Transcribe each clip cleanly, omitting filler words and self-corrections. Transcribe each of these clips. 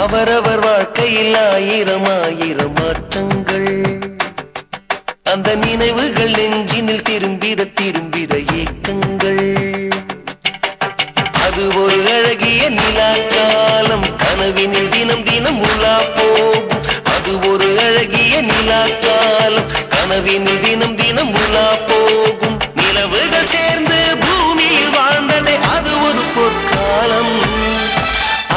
அவரவர் வாழ்க்கையில் ஆயிரம் ஆயிரம் மாற்றங்கள். அந்த நினைவுகள் நெஞ்சினில் திரும்பிட திரும்பிட ஏக்கங்கள். அது ஒரு அழகிய நிலாக்காலம், கனவினில் தினம் தினம் உலா போகும். அது ஒரு அழகிய நிலாக்காலம், கனவினில் தினம் தினம் உலா போகும். நிலவுகள் சேர்ந்து பூமியில் வாழ்ந்ததே அது ஒரு பொற்காலம்.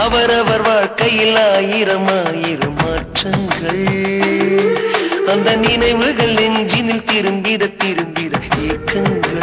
அவரவர் வாழ்க்கையில் ஆயிரம் ஆயிரம் மாற்றங்கள். அந்த நினைவுகள் நெஞ்சினில் திரும்பிட திரும்பிட ஏக்கங்கள்.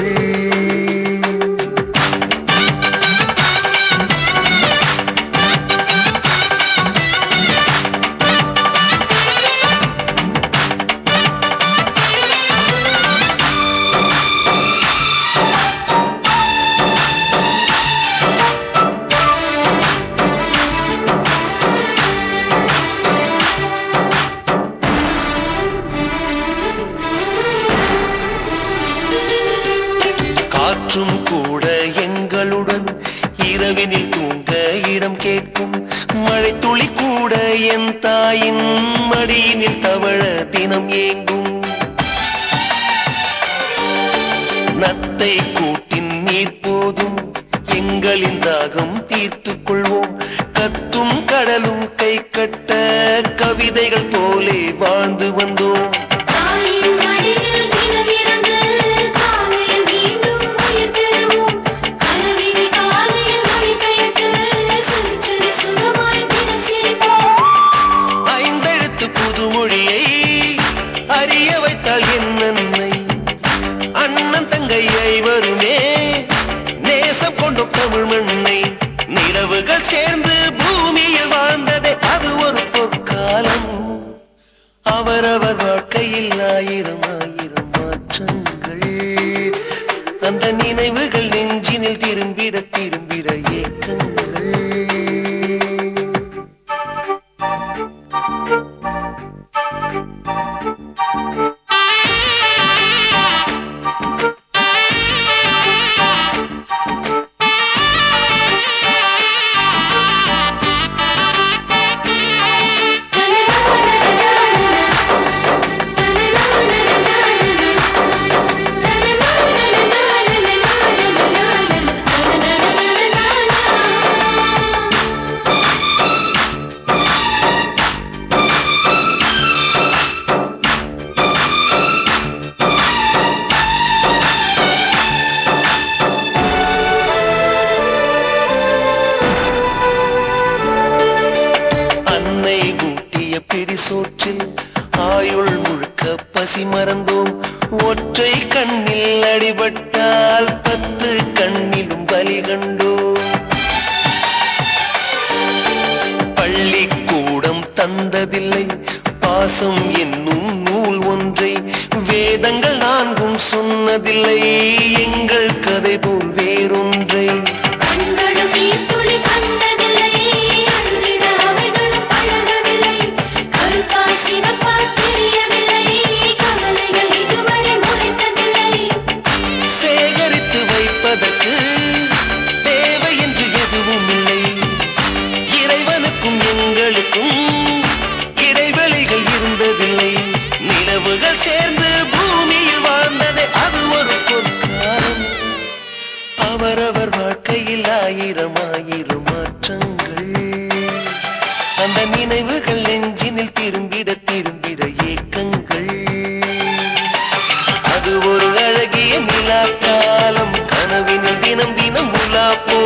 காற்றும் கூட எங்களுடன் இரவினில் தூங்க இடம் கேட்கும். மழை துளி கூட என் தாயின் மடியினில் தவழ தினம் ஏங்கும். நத்தை கூட்டின் நீர் போதும், எங்களின் தாகம் தீர்த்துக் கொள்வோம். கத்தும் கடலும் கை கட்ட கவிதைகள் போலே வாழ்ந்து வந்தோம். புதுமொழியை அறிய வைத்தால் என் நன்மை. அண்ணன் தங்கை ஐவருமே நேசம் கொண்ட தமிழ் மண்ணை. நிலவுகள் சேர்ந்து பூமியில் வாழ்ந்ததே அது ஒரு பொற்காலம். அவரவர் வாழ்க்கையில் ஆயிரம் ஆயிரம் மாற்றங்கள். அந்த நினைவுகள் நெஞ்சினில் திரும்பிட திரும்பிட ஏக்கங்கள். சோற்றில் ஆயுள் முழுக்க பசி மறந்தோம். ஒற்றை கண்ணில் அடிபட்டால் 10 கண்ணிலும் பலி கண்டோம். பள்ளிக்கூடம் தந்ததில்லை பாசம் என்னும் நூல் ஒன்றை. வேதங்கள் 4 சொன்னதில்லை எங்கள் கதை போல் வேறொன்றை. சேகரித்து வைப்பதற்கு தேவை என்று எதுவும் இல்லை. இறைவனுக்கும் எங்களுக்கும் இடைவெளிகள் இருந்ததில்லை. நிலவுகள் சேர்ந்து பூமியில் வாழ்ந்ததே அது ஒரு பொற்காலம். அவரவர் வாழ்க்கையில் ஆயிரம் ஆயிரம் மாற்றங்கள். அந்த நினைவுகள் நெஞ்சினில் திரும்பிட திரும்பிட ஏக்கங்கள். அது ஒரு அழகிய நிலாக்காலம், கனவினில் தினம் தினம் உலா போ